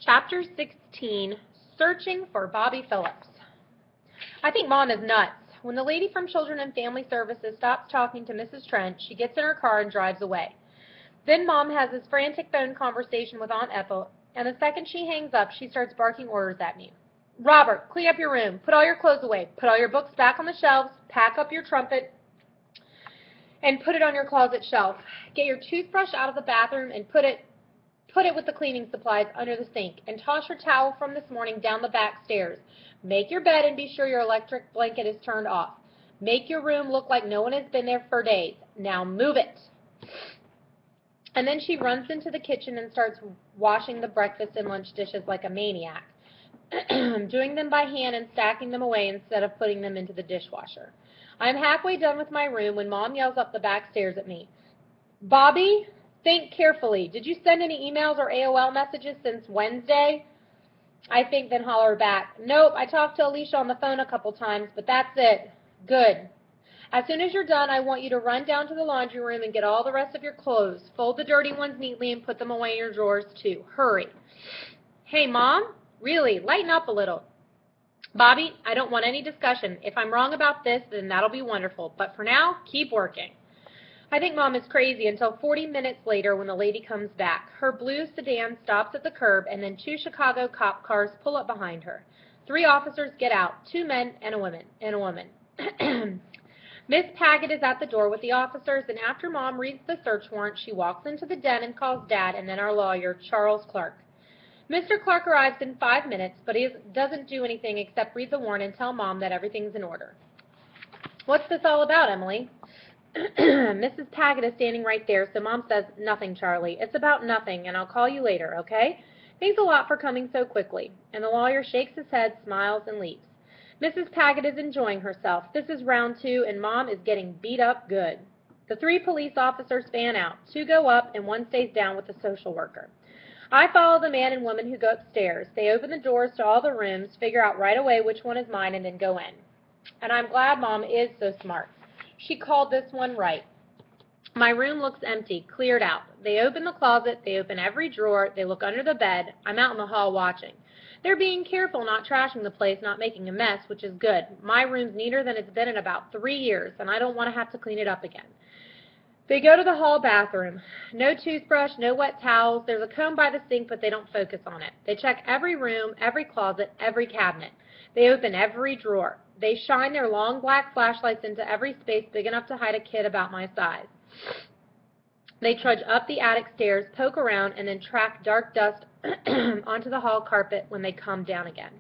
Chapter 16, Searching for Bobby Phillips. I think Mom is nuts. When the lady from Children and Family Services stops talking to Mrs. Trent, she gets in her car and drives away. Then Mom has this frantic phone conversation with Aunt Ethel, and the second she hangs up, she starts barking orders at me. Robert, clean up your room. Put all your clothes away. Put all your books back on the shelves. Pack up your trumpet and put it on your closet shelf. Get your toothbrush out of the bathroom and put it with the cleaning supplies under the sink, and toss your towel from this morning down the back stairs. Make your bed and be sure your electric blanket is turned off. Make your room look like no one has been there for days. Now move it. And then she runs into the kitchen and starts washing the breakfast and lunch dishes like a maniac, doing them by hand and stacking them away instead of putting them into the dishwasher. I'm halfway done with my room when Mom yells up the back stairs at me. Bobby? Think carefully. Did you send any emails or AOL messages since Wednesday? I think, then holler back. Nope, I talked to Alicia on the phone a couple times, but that's it. Good. As soon as you're done, I want you to run down to the laundry room and get all the rest of your clothes. Fold the dirty ones neatly and put them away in your drawers, too. Hurry. Hey, Mom? Really, lighten up a little. Bobby, I don't want any discussion. If I'm wrong about this, then that'll be wonderful. But for now, keep working. I think Mom is crazy until 40 minutes later when the lady comes back. Her blue sedan stops at the curb, and then 2 Chicago cop cars pull up behind her. 3 officers get out, 2 men and a woman. Miss Paget is at the door with the officers, and after Mom reads the search warrant, she walks into the den and calls Dad and then our lawyer, Charles Clark. Mr. Clark arrives in 5 minutes, but he doesn't do anything except read the warrant and tell Mom that everything's in order. What's this all about, Emily? Mrs. Paget is standing right there, so Mom says, Nothing, Charlie. It's about nothing, and I'll call you later, okay? Thanks a lot for coming so quickly. And the lawyer shakes his head, smiles, and leaves. Mrs. Paget is enjoying herself. This is round 2, and Mom is getting beat up good. The 3 police officers fan out. 2 go up, and 1 stays down with the social worker. I follow the man and woman who go upstairs. They open the doors to all the rooms, figure out right away which one is mine, and then go in. And I'm glad Mom is so smart. She called this one right. My room looks empty, cleared out. They open the closet, they open every drawer, they look under the bed. I'm out in the hall watching. They're being careful, not trashing the place, not making a mess, which is good. My room's neater than it's been in about 3 years, and I don't want to have to clean it up again. They go to the hall bathroom. No toothbrush, no wet towels. There's a comb by the sink, but they don't focus on it. They check every room, every closet, every cabinet. They open every drawer. They shine their long black flashlights into every space big enough to hide a kid about my size. They trudge up the attic stairs, poke around, and then track dark dust onto the hall carpet when they come down again.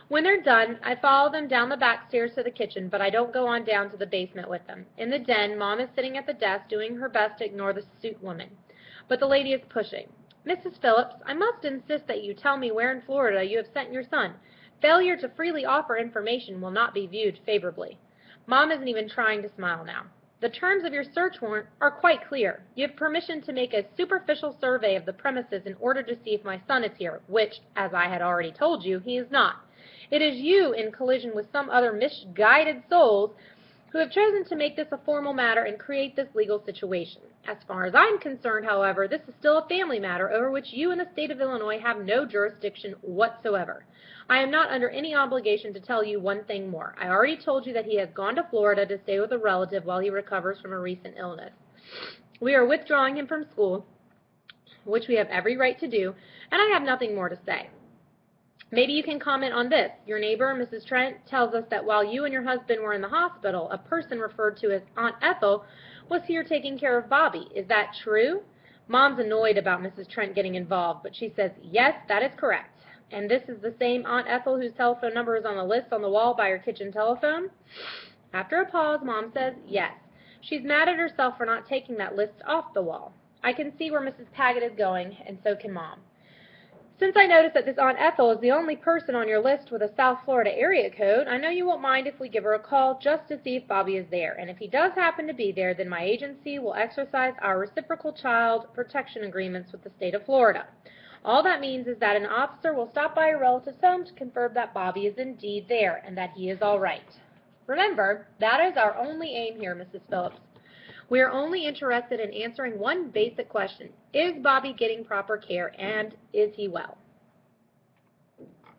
When they're done, I follow them down the back stairs to the kitchen, but I don't go on down to the basement with them. In the den, Mom is sitting at the desk doing her best to ignore the suit woman. But the lady is pushing. Mrs. Phillips, I must insist that you tell me where in Florida you have sent your son. Failure to freely offer information will not be viewed favorably. Mom isn't even trying to smile now. The terms of your search warrant are quite clear. You have permission to make a superficial survey of the premises in order to see if my son is here, which, as I had already told you, he is not. It is you, in collision with some other misguided souls, who have chosen to make this a formal matter and create this legal situation. As far as I'm concerned, however, this is still a family matter over which you in the state of Illinois have no jurisdiction whatsoever. I am not under any obligation to tell you one thing more. I already told you that he has gone to Florida to stay with a relative while he recovers from a recent illness. We are withdrawing him from school, which we have every right to do, and I have nothing more to say. Maybe you can comment on this. Your neighbor, Mrs. Trent, tells us that while you and your husband were in the hospital, a person referred to as Aunt Ethel was here taking care of Bobby. Is that true? Mom's annoyed about Mrs. Trent getting involved, but she says, yes, that is correct. And this is the same Aunt Ethel whose telephone number is on the list on the wall by her kitchen telephone? After a pause, Mom says, yes. She's mad at herself for not taking that list off the wall. I can see where Mrs. Paget is going, and so can Mom. Since I notice that this Aunt Ethel is the only person on your list with a South Florida area code, I know you won't mind if we give her a call just to see if Bobby is there. And if he does happen to be there, then my agency will exercise our reciprocal child protection agreements with the state of Florida. All that means is that an officer will stop by a relative's home to confirm that Bobby is indeed there and that he is all right. Remember, that is our only aim here, Mrs. Phillips. We are only interested in answering one basic question. Is Bobby getting proper care, and is he well?